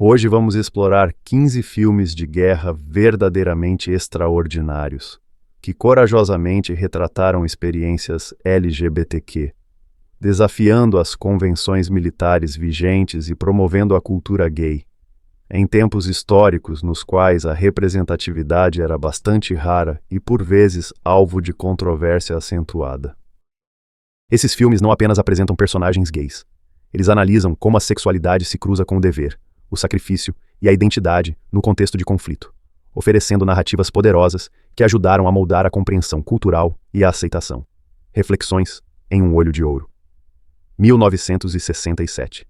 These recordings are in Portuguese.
Hoje vamos explorar 15 filmes de guerra verdadeiramente extraordinários, que corajosamente retrataram experiências LGBTQ, desafiando as convenções militares vigentes e promovendo a cultura gay, em tempos históricos nos quais a representatividade era bastante rara e, por vezes, alvo de controvérsia acentuada. Esses filmes não apenas apresentam personagens gays. Eles analisam como a sexualidade se cruza com o dever, o sacrifício e a identidade no contexto de conflito, oferecendo narrativas poderosas que ajudaram a moldar a compreensão cultural e a aceitação. Reflexões em Um Olho de Ouro. 1967.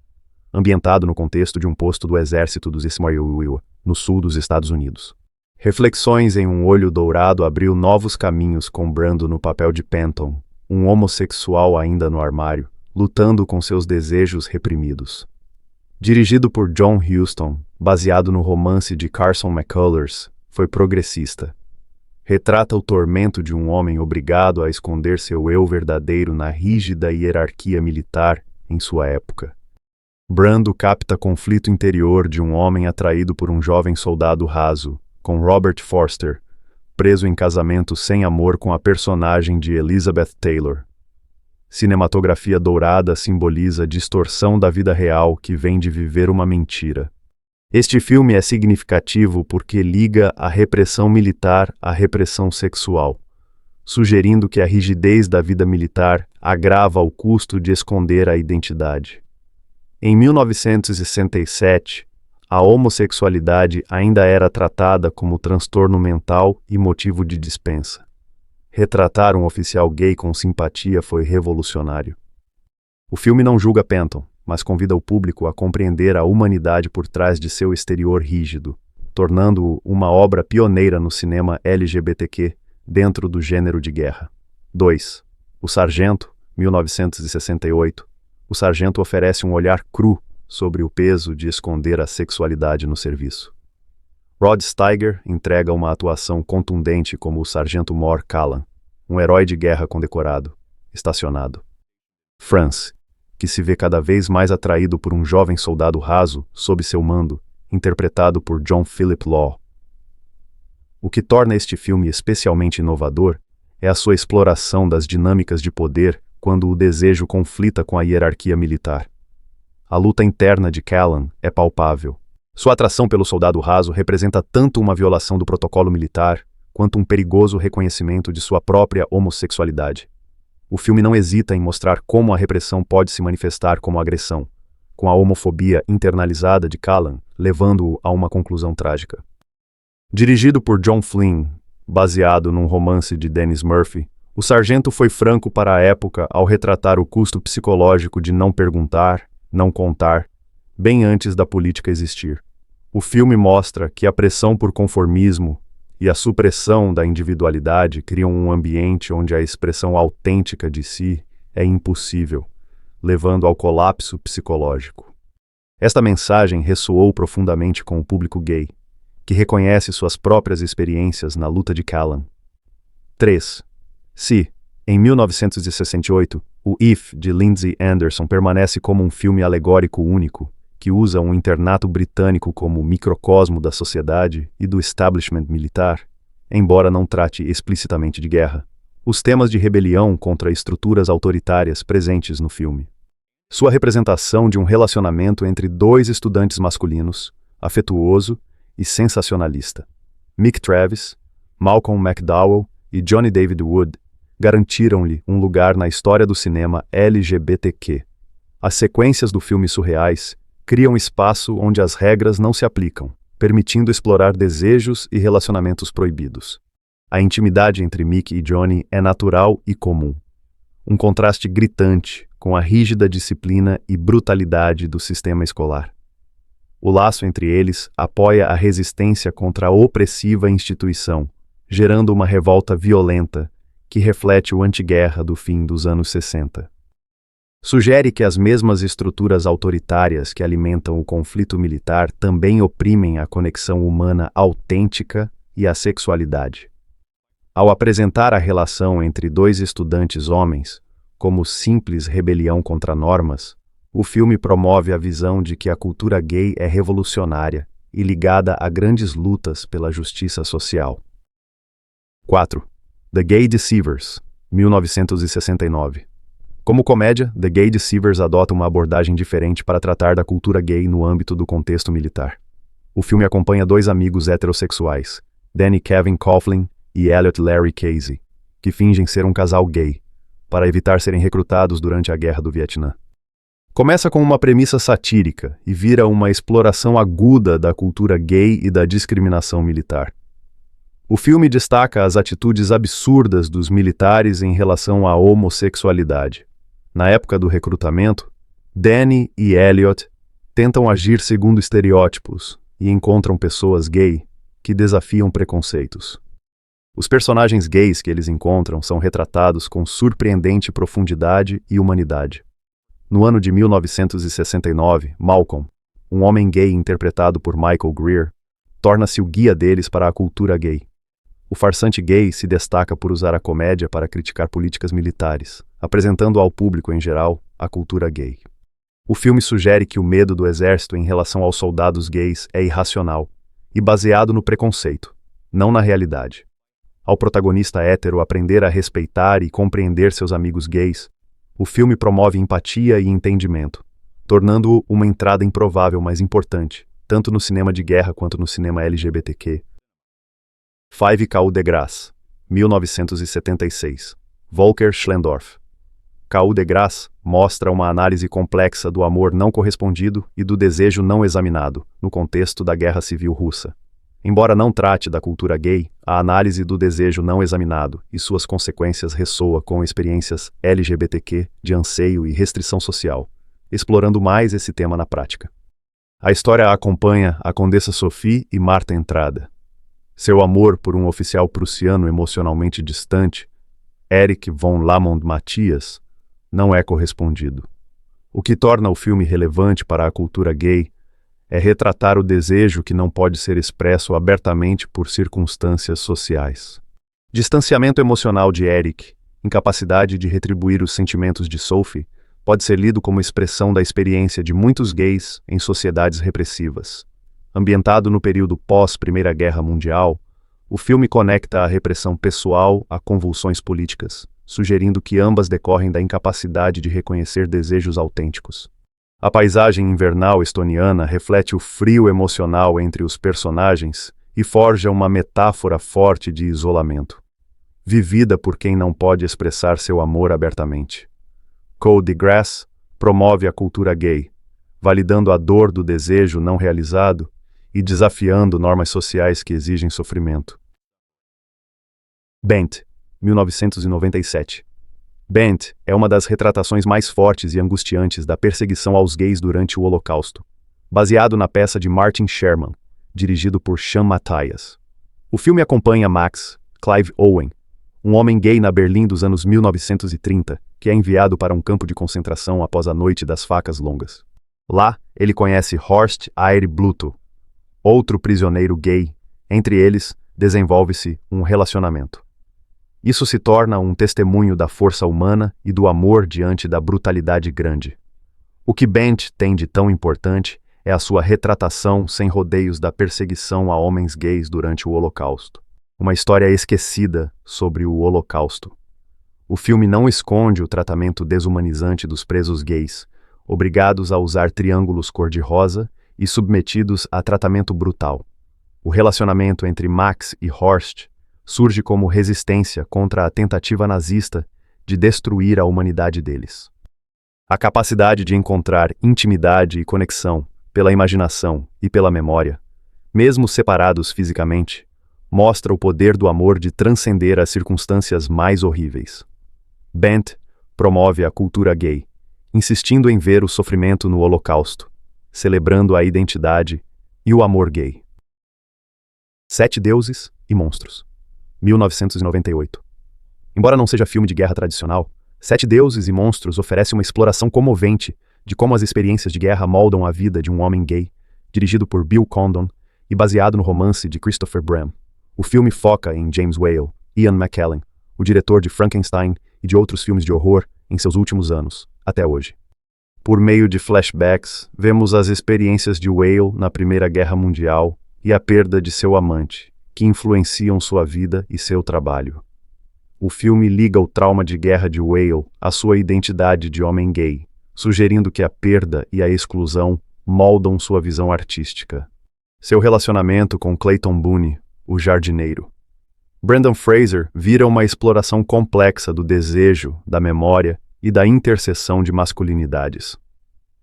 Ambientado no contexto de um posto do exército dos Ismail, no sul dos Estados Unidos. Reflexões em Um Olho Dourado abriu novos caminhos com Brando no papel de Penton, um homossexual ainda no armário, lutando com seus desejos reprimidos. Dirigido por John Huston, baseado no romance de Carson McCullers, foi progressista. Retrata o tormento de um homem obrigado a esconder seu eu verdadeiro na rígida hierarquia militar em sua época. Brando capta conflito interior de um homem atraído por um jovem soldado raso, com Robert Forster, preso em casamento sem amor com a personagem de Elizabeth Taylor. Cinematografia dourada simboliza a distorção da vida real que vem de viver uma mentira. Este filme é significativo porque liga a repressão militar à repressão sexual, sugerindo que a rigidez da vida militar agrava o custo de esconder a identidade. Em 1967, a homossexualidade ainda era tratada como transtorno mental e motivo de dispensa. Retratar um oficial gay com simpatia foi revolucionário. O filme não julga Penton, mas convida o público a compreender a humanidade por trás de seu exterior rígido, tornando-o uma obra pioneira no cinema LGBTQ dentro do gênero de guerra. 2. O Sargento, 1968. O sargento oferece um olhar cru sobre o peso de esconder a sexualidade no serviço. Rod Steiger entrega uma atuação contundente como o Sargento Mor Callan, um herói de guerra condecorado, estacionado. Franz, que se vê cada vez mais atraído por um jovem soldado raso sob seu mando, interpretado por John Philip Law. O que torna este filme especialmente inovador é a sua exploração das dinâmicas de poder quando o desejo conflita com a hierarquia militar. A luta interna de Callan é palpável. Sua atração pelo soldado raso representa tanto uma violação do protocolo militar, quanto um perigoso reconhecimento de sua própria homossexualidade. O filme não hesita em mostrar como a repressão pode se manifestar como agressão, com a homofobia internalizada de Callan, levando-o a uma conclusão trágica. Dirigido por John Flynn, baseado num romance de Dennis Murphy, o sargento foi franco para a época ao retratar o custo psicológico de não perguntar, não contar, bem antes da política existir. O filme mostra que a pressão por conformismo e a supressão da individualidade criam um ambiente onde a expressão autêntica de si é impossível, levando ao colapso psicológico. Esta mensagem ressoou profundamente com o público gay, que reconhece suas próprias experiências na luta de Callan. 3. Se, em 1968, o If, de Lindsay Anderson, permanece como um filme alegórico único, que usa um internato britânico como microcosmo da sociedade e do establishment militar, embora não trate explicitamente de guerra, os temas de rebelião contra estruturas autoritárias presentes no filme. Sua representação de um relacionamento entre dois estudantes masculinos, afetuoso e sensacionalista, Mick Travis, Malcolm McDowell e Johnny David Wood, garantiram-lhe um lugar na história do cinema LGBTQ. As sequências do filme surreais criam espaço onde as regras não se aplicam, permitindo explorar desejos e relacionamentos proibidos. A intimidade entre Mick e Johnny é natural e comum. Um contraste gritante com a rígida disciplina e brutalidade do sistema escolar. O laço entre eles apoia a resistência contra a opressiva instituição, gerando uma revolta violenta que reflete o antiguerra do fim dos anos 60. Sugere que as mesmas estruturas autoritárias que alimentam o conflito militar também oprimem a conexão humana autêntica e a sexualidade. Ao apresentar a relação entre dois estudantes homens como simples rebelião contra normas, O filme promove a visão de que a cultura gay é revolucionária e ligada a grandes lutas pela justiça social. 4. The Gay Deceivers, 1969. Como comédia, The Gay Deceivers adota uma abordagem diferente para tratar da cultura gay no âmbito do contexto militar. O filme acompanha dois amigos heterossexuais, Danny Kevin Coughlin e Elliot Larry Casey, que fingem ser um casal gay, para evitar serem recrutados durante a Guerra do Vietnã. Começa com uma premissa satírica e vira uma exploração aguda da cultura gay e da discriminação militar. O filme destaca as atitudes absurdas dos militares em relação à homossexualidade. Na época do recrutamento, Danny e Elliot tentam agir segundo estereótipos e encontram pessoas gay que desafiam preconceitos. Os personagens gays que eles encontram são retratados com surpreendente profundidade e humanidade. No ano de 1969, Malcolm, um homem gay interpretado por Michael Greer, torna-se o guia deles para a cultura gay. O farsante gay se destaca por usar a comédia para criticar políticas militares, apresentando ao público em geral a cultura gay. O filme sugere que o medo do exército em relação aos soldados gays é irracional e baseado no preconceito, não na realidade. Ao protagonista hétero aprender a respeitar e compreender seus amigos gays, o filme promove empatia e entendimento, tornando-o uma entrada improvável, mas importante, tanto no cinema de guerra quanto no cinema LGBTQ. 5 K.U. de Grace, 1976. Volker Schlendorf. K.U. de Grace mostra uma análise complexa do amor não correspondido e do desejo não examinado, no contexto da Guerra Civil Russa. Embora não trate da cultura gay, a análise do desejo não examinado e suas consequências ressoa com experiências LGBTQ de anseio e restrição social, explorando mais esse tema na prática. A história acompanha a Condessa Sophie e Marta Entrada. Seu amor por um oficial prussiano emocionalmente distante, Erich von Lamont Matthias, não é correspondido. O que torna o filme relevante para a cultura gay é retratar o desejo que não pode ser expresso abertamente por circunstâncias sociais. Distanciamento emocional de Erich, incapacidade de retribuir os sentimentos de Sophie, pode ser lido como expressão da experiência de muitos gays em sociedades repressivas. Ambientado no período pós-Primeira Guerra Mundial, o filme conecta a repressão pessoal a convulsões políticas, sugerindo que ambas decorrem da incapacidade de reconhecer desejos autênticos. A paisagem invernal estoniana reflete o frio emocional entre os personagens e forja uma metáfora forte de isolamento, vivida por quem não pode expressar seu amor abertamente. K.U. de Grace promove a cultura gay, validando a dor do desejo não realizado e desafiando normas sociais que exigem sofrimento. Bent, 1997. Bent é uma das retratações mais fortes e angustiantes da perseguição aos gays durante o Holocausto, baseado na peça de Martin Sherman, dirigido por Sean Matthias. O filme acompanha Max, Clive Owen, um homem gay na Berlim dos anos 1930, que é enviado para um campo de concentração após a Noite das Facas Longas. Lá, ele conhece Horst Eyre Bluto, outro prisioneiro gay. Entre eles, desenvolve-se um relacionamento. Isso se torna um testemunho da força humana e do amor diante da brutalidade grande. O que Bent tem de tão importante é a sua retratação sem rodeios da perseguição a homens gays durante o Holocausto. Uma história esquecida sobre o Holocausto. O filme não esconde o tratamento desumanizante dos presos gays, obrigados a usar triângulos cor-de-rosa e submetidos a tratamento brutal. O relacionamento entre Max e Horst surge como resistência contra a tentativa nazista de destruir a humanidade deles. A capacidade de encontrar intimidade e conexão pela imaginação e pela memória, mesmo separados fisicamente, mostra o poder do amor de transcender as circunstâncias mais horríveis. Bent promove a cultura gay, insistindo em ver o sofrimento no Holocausto, celebrando a identidade e o amor gay. 7 Deuses e Monstros, 1998. Embora não seja filme de guerra tradicional, 7 Deuses e Monstros oferece uma exploração comovente de como as experiências de guerra moldam a vida de um homem gay, dirigido por Bill Condon e baseado no romance de Christopher Bram. O filme foca em James Whale, Ian McKellen, o diretor de Frankenstein e de outros filmes de horror em seus últimos anos, até hoje. Por meio de flashbacks, vemos as experiências de Whale na Primeira Guerra Mundial e a perda de seu amante, que influenciam sua vida e seu trabalho. O filme liga o trauma de guerra de Whale à sua identidade de homem gay, sugerindo que a perda e a exclusão moldam sua visão artística. Seu relacionamento com Clayton Boone, o jardineiro. Brendan Fraser vira uma exploração complexa do desejo, da memória e da interseção de masculinidades.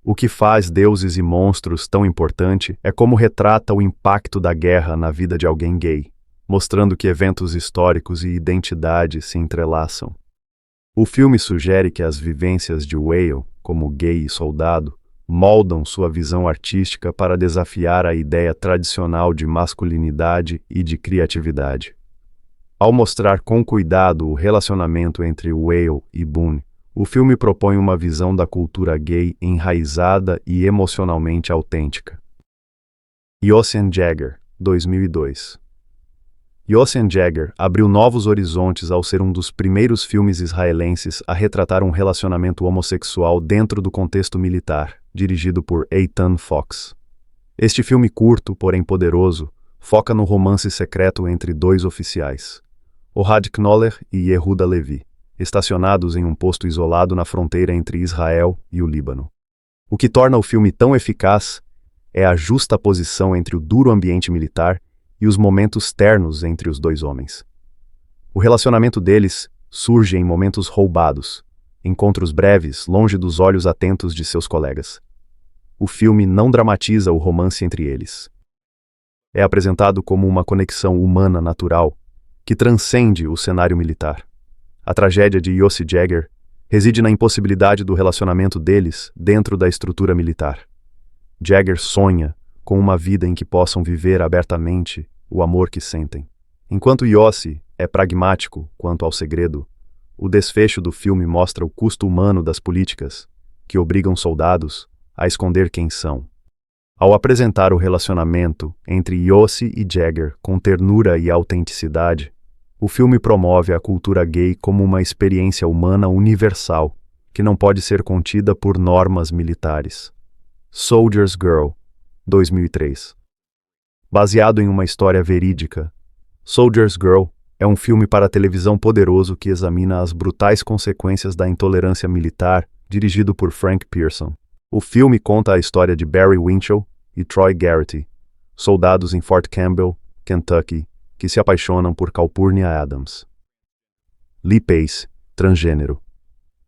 O que faz Deuses e Monstros tão importante é como retrata o impacto da guerra na vida de alguém gay, mostrando que eventos históricos e identidade se entrelaçam. O filme sugere que as vivências de Whale, como gay e soldado, moldam sua visão artística para desafiar a ideia tradicional de masculinidade e de criatividade. Ao mostrar com cuidado o relacionamento entre Whale e Boone, o filme propõe uma visão da cultura gay enraizada e emocionalmente autêntica. Yossi & Jagger, 2002. Yossi & Jagger abriu novos horizontes ao ser um dos primeiros filmes israelenses a retratar um relacionamento homossexual dentro do contexto militar, dirigido por Eitan Fox. Este filme curto, porém poderoso, foca no romance secreto entre dois oficiais, Ohad Knoller e Yehuda Levi, estacionados em um posto isolado na fronteira entre Israel e o Líbano. O que torna o filme tão eficaz é a justaposição entre o duro ambiente militar e os momentos ternos entre os dois homens. O relacionamento deles surge em momentos roubados, encontros breves, longe dos olhos atentos de seus colegas. O filme não dramatiza o romance entre eles. É apresentado como uma conexão humana natural que transcende o cenário militar. A tragédia de Yossi Jagger reside na impossibilidade do relacionamento deles dentro da estrutura militar. Jagger sonha com uma vida em que possam viver abertamente o amor que sentem. Enquanto Yossi é pragmático quanto ao segredo, o desfecho do filme mostra o custo humano das políticas que obrigam soldados a esconder quem são. Ao apresentar o relacionamento entre Yossi e Jagger com ternura e autenticidade, o filme promove a cultura gay como uma experiência humana universal que não pode ser contida por normas militares. Soldier's Girl, 2003. Baseado em uma história verídica, Soldier's Girl é um filme para televisão poderoso que examina as brutais consequências da intolerância militar, dirigido por Frank Pearson. O filme conta a história de Barry Winchell e Troy Garrity, soldados em Fort Campbell, Kentucky, que se apaixonam por Calpurnia Adams. Lee Pace, transgênero.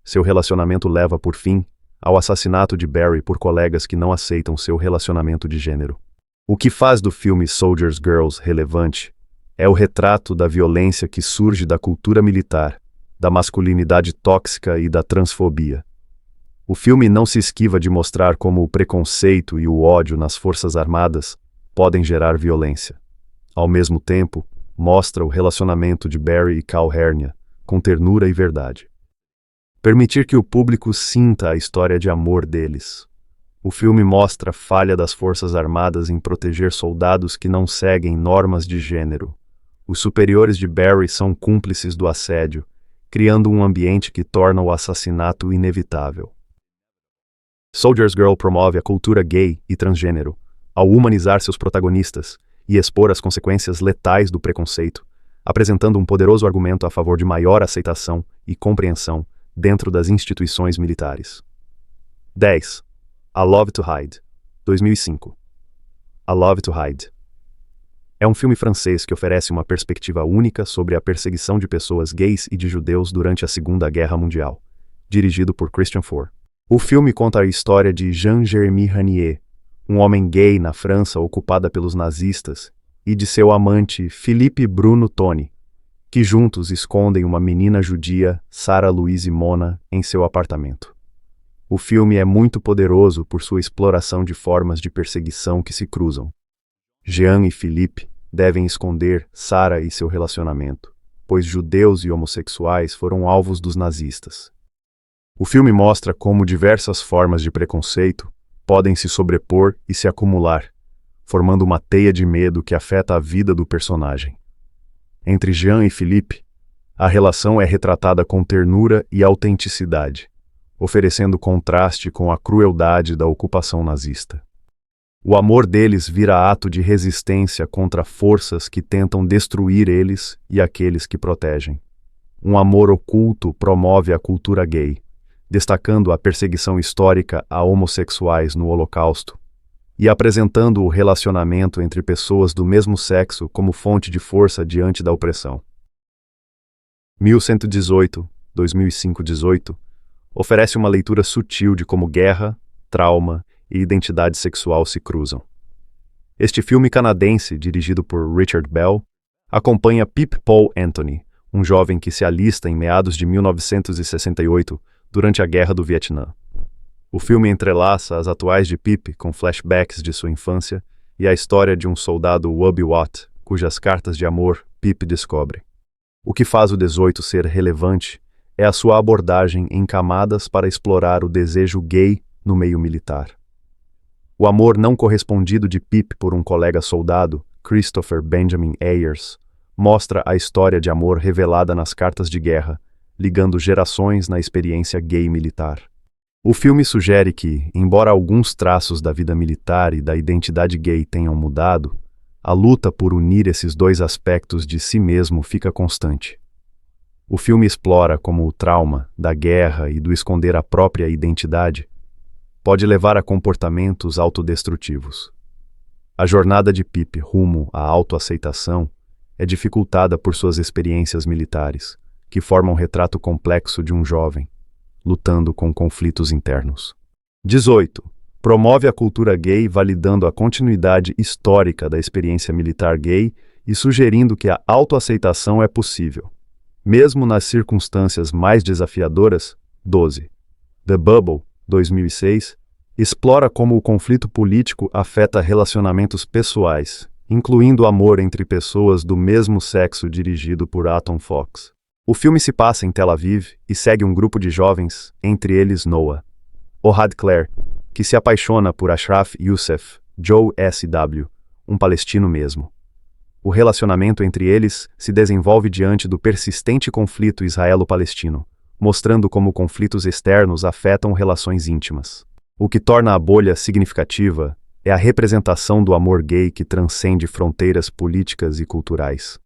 Seu relacionamento leva por fim ao assassinato de Barry por colegas que não aceitam seu relacionamento de gênero. O que faz do filme Soldier's Girls relevante é o retrato da violência que surge da cultura militar, da masculinidade tóxica e da transfobia. O filme não se esquiva de mostrar como o preconceito e o ódio nas Forças Armadas podem gerar violência. Ao mesmo tempo, mostra o relacionamento de Barry e Cal Hernia com ternura e verdade. Permitir que o público sinta a história de amor deles. O filme mostra a falha das Forças Armadas em proteger soldados que não seguem normas de gênero. Os superiores de Barry são cúmplices do assédio, criando um ambiente que torna o assassinato inevitável. Soldier's Girl promove a cultura gay e transgênero, ao humanizar seus protagonistas e expor as consequências letais do preconceito, apresentando um poderoso argumento a favor de maior aceitação e compreensão dentro das instituições militares. 10. A Love to Hide, 2005. A Love to Hide. É um filme francês que oferece uma perspectiva única sobre a perseguição de pessoas gays e de judeus durante a Segunda Guerra Mundial, dirigido por Christian Faure. O filme conta a história de Jean-Jérémy Ranier, um homem gay na França ocupada pelos nazistas, e de seu amante Philippe Bruno Tony, que juntos escondem uma menina judia, Sarah Louise Mona, em seu apartamento. O filme é muito poderoso por sua exploração de formas de perseguição que se cruzam. Jean e Philippe devem esconder Sarah e seu relacionamento, pois judeus e homossexuais foram alvos dos nazistas. O filme mostra como diversas formas de preconceito podem se sobrepor e se acumular, formando uma teia de medo que afeta a vida do personagem. Entre Jean e Philippe, a relação é retratada com ternura e autenticidade, oferecendo contraste com a crueldade da ocupação nazista. O amor deles vira ato de resistência contra forças que tentam destruir eles e aqueles que protegem. Um amor oculto promove a cultura gay, destacando a perseguição histórica a homossexuais no Holocausto e apresentando o relacionamento entre pessoas do mesmo sexo como fonte de força diante da opressão. 1118, 2005-18, oferece uma leitura sutil de como guerra, trauma e identidade sexual se cruzam. Este filme canadense, dirigido por Richard Bell, acompanha Pip Paul Anthony, um jovem que se alista em meados de 1968 durante a Guerra do Vietnã. O filme entrelaça as atuais de Pip com flashbacks de sua infância e a história de um soldado Wubby-Watt, cujas cartas de amor Pip descobre. O que faz o 18 ser relevante é a sua abordagem em camadas para explorar o desejo gay no meio militar. O amor não correspondido de Pip por um colega soldado, Christopher Benjamin Ayers, mostra a história de amor revelada nas cartas de guerra, ligando gerações na experiência gay militar. O filme sugere que, embora alguns traços da vida militar e da identidade gay tenham mudado, a luta por unir esses dois aspectos de si mesmo fica constante. O filme explora como o trauma da guerra e do esconder a própria identidade pode levar a comportamentos autodestrutivos. A jornada de Pip rumo à autoaceitação é dificultada por suas experiências militares, que formam um retrato complexo de um jovem, lutando com conflitos internos. 18. Promove a cultura gay validando a continuidade histórica da experiência militar gay e sugerindo que a autoaceitação é possível, mesmo nas circunstâncias mais desafiadoras. 12. The Bubble, 2006, explora como o conflito político afeta relacionamentos pessoais, incluindo o amor entre pessoas do mesmo sexo dirigido por Aton Fox. O filme se passa em Tel Aviv e segue um grupo de jovens, entre eles Noah, Ohad Clare, que se apaixona por Ashraf Youssef, Joe S.W., um palestino mesmo. O relacionamento entre eles se desenvolve diante do persistente conflito israelo-palestino, mostrando como conflitos externos afetam relações íntimas. O que torna a bolha significativa é a representação do amor gay que transcende fronteiras políticas e culturais.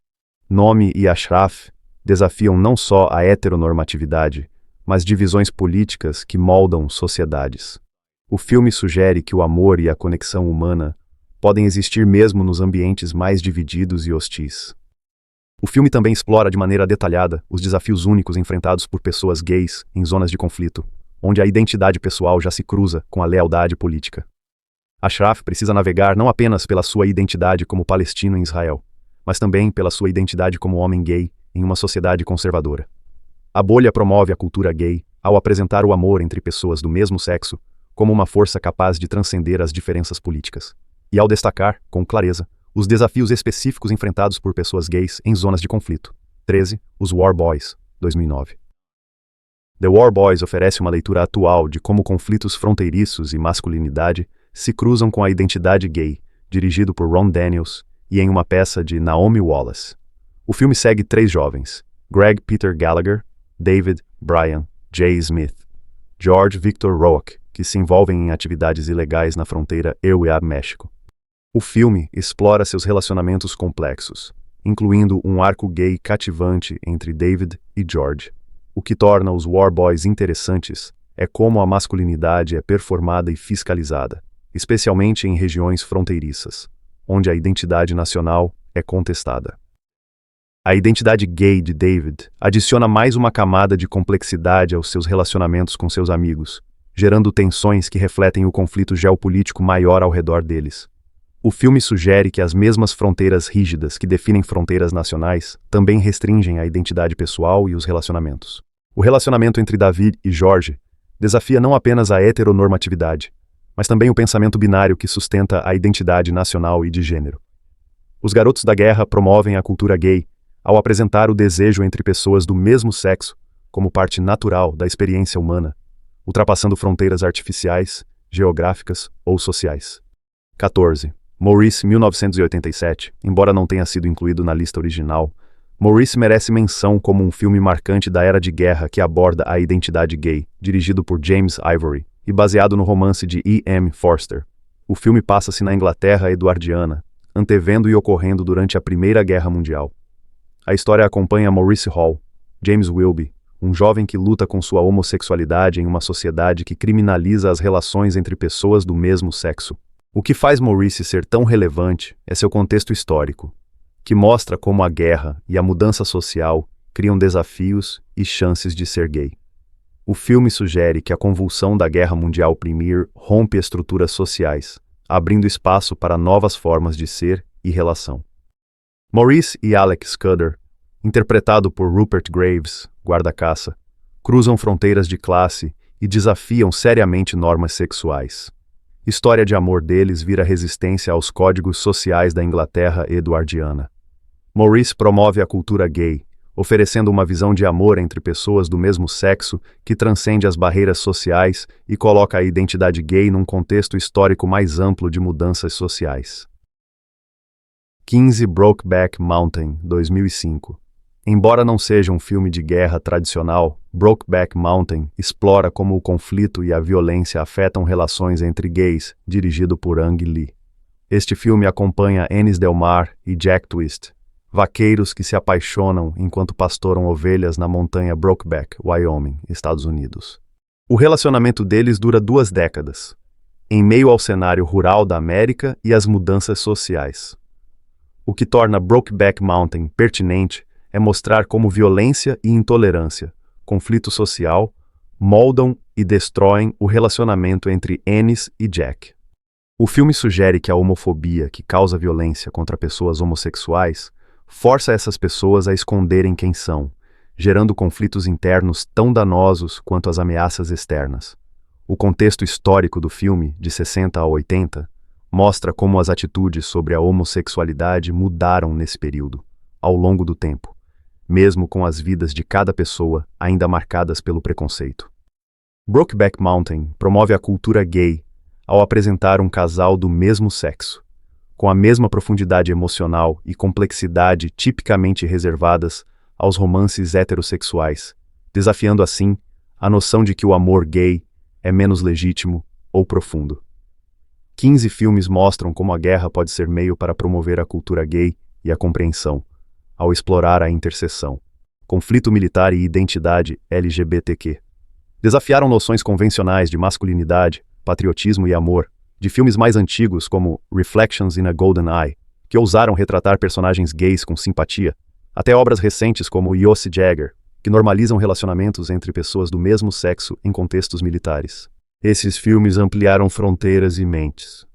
Nomi e Ashraf desafiam não só a heteronormatividade, mas divisões políticas que moldam sociedades. O filme sugere que o amor e a conexão humana podem existir mesmo nos ambientes mais divididos e hostis. O filme também explora de maneira detalhada os desafios únicos enfrentados por pessoas gays em zonas de conflito, onde a identidade pessoal já se cruza com a lealdade política. Ashraf precisa navegar não apenas pela sua identidade como palestino em Israel, mas também pela sua identidade como homem gay em uma sociedade conservadora. A bolha promove a cultura gay ao apresentar o amor entre pessoas do mesmo sexo como uma força capaz de transcender as diferenças políticas, e ao destacar, com clareza, os desafios específicos enfrentados por pessoas gays em zonas de conflito. 13. Os War Boys, 2009. The War Boys oferece uma leitura atual de como conflitos fronteiriços e masculinidade se cruzam com a identidade gay, dirigido por Ron Daniels e em uma peça de Naomi Wallace. O filme segue 3 jovens, Greg Peter Gallagher, David Brian J. Smith, George Victor Roark, que se envolvem em atividades ilegais na fronteira EU-México. O filme explora seus relacionamentos complexos, incluindo um arco gay cativante entre David e George. O que torna os War Boys interessantes é como a masculinidade é performada e fiscalizada, especialmente em regiões fronteiriças, onde a identidade nacional é contestada. A identidade gay de David adiciona mais uma camada de complexidade aos seus relacionamentos com seus amigos, gerando tensões que refletem o conflito geopolítico maior ao redor deles. O filme sugere que as mesmas fronteiras rígidas que definem fronteiras nacionais também restringem a identidade pessoal e os relacionamentos. O relacionamento entre David e George desafia não apenas a heteronormatividade, mas também o pensamento binário que sustenta a identidade nacional e de gênero. Os Garotos da Guerra promovem a cultura gay ao apresentar o desejo entre pessoas do mesmo sexo como parte natural da experiência humana, ultrapassando fronteiras artificiais, geográficas ou sociais. 14. Maurice, 1987, embora não tenha sido incluído na lista original, Maurice merece menção como um filme marcante da era de guerra que aborda a identidade gay, dirigido por James Ivory e baseado no romance de E. M. Forster. O filme passa-se na Inglaterra eduardiana, antevendo e ocorrendo durante a Primeira Guerra Mundial. A história acompanha Maurice Hall, James Wilby, um jovem que luta com sua homossexualidade em uma sociedade que criminaliza as relações entre pessoas do mesmo sexo. O que faz Maurice ser tão relevante é seu contexto histórico, que mostra como a guerra e a mudança social criam desafios e chances de ser gay. O filme sugere que a convulsão da Guerra Mundial I rompe estruturas sociais, abrindo espaço para novas formas de ser e relação. Maurice e Alex Scudder, interpretado por Rupert Graves, guarda-caça, cruzam fronteiras de classe e desafiam seriamente normas sexuais. História de amor deles vira resistência aos códigos sociais da Inglaterra eduardiana. Maurice promove a cultura gay, oferecendo uma visão de amor entre pessoas do mesmo sexo que transcende as barreiras sociais e coloca a identidade gay num contexto histórico mais amplo de mudanças sociais. 15 Brokeback Mountain, 2005. Embora não seja um filme de guerra tradicional, Brokeback Mountain explora como o conflito e a violência afetam relações entre gays, dirigido por Ang Lee. Este filme acompanha Ennis Del Mar e Jack Twist, vaqueiros que se apaixonam enquanto pastoram ovelhas na montanha Brokeback, Wyoming, Estados Unidos. O relacionamento deles dura 2 décadas, em meio ao cenário rural da América e às mudanças sociais. O que torna Brokeback Mountain pertinente é mostrar como violência e intolerância, conflito social, moldam e destroem o relacionamento entre Ennis e Jack. O filme sugere que a homofobia que causa violência contra pessoas homossexuais força essas pessoas a esconderem quem são, gerando conflitos internos tão danosos quanto as ameaças externas. O contexto histórico do filme, de 60 a 80, mostra como as atitudes sobre a homossexualidade mudaram nesse período, ao longo do tempo, mesmo com as vidas de cada pessoa ainda marcadas pelo preconceito. Brokeback Mountain promove a cultura gay ao apresentar um casal do mesmo sexo, com a mesma profundidade emocional e complexidade tipicamente reservadas aos romances heterossexuais, desafiando assim a noção de que o amor gay é menos legítimo ou profundo. 15 filmes mostram como a guerra pode ser meio para promover a cultura gay e a compreensão, ao explorar a interseção, conflito militar e identidade LGBTQ. Desafiaram noções convencionais de masculinidade, patriotismo e amor, de filmes mais antigos como Reflections in a Golden Eye, que ousaram retratar personagens gays com simpatia, até obras recentes como Yossi Jagger, que normalizam relacionamentos entre pessoas do mesmo sexo em contextos militares. Esses filmes ampliaram fronteiras e mentes,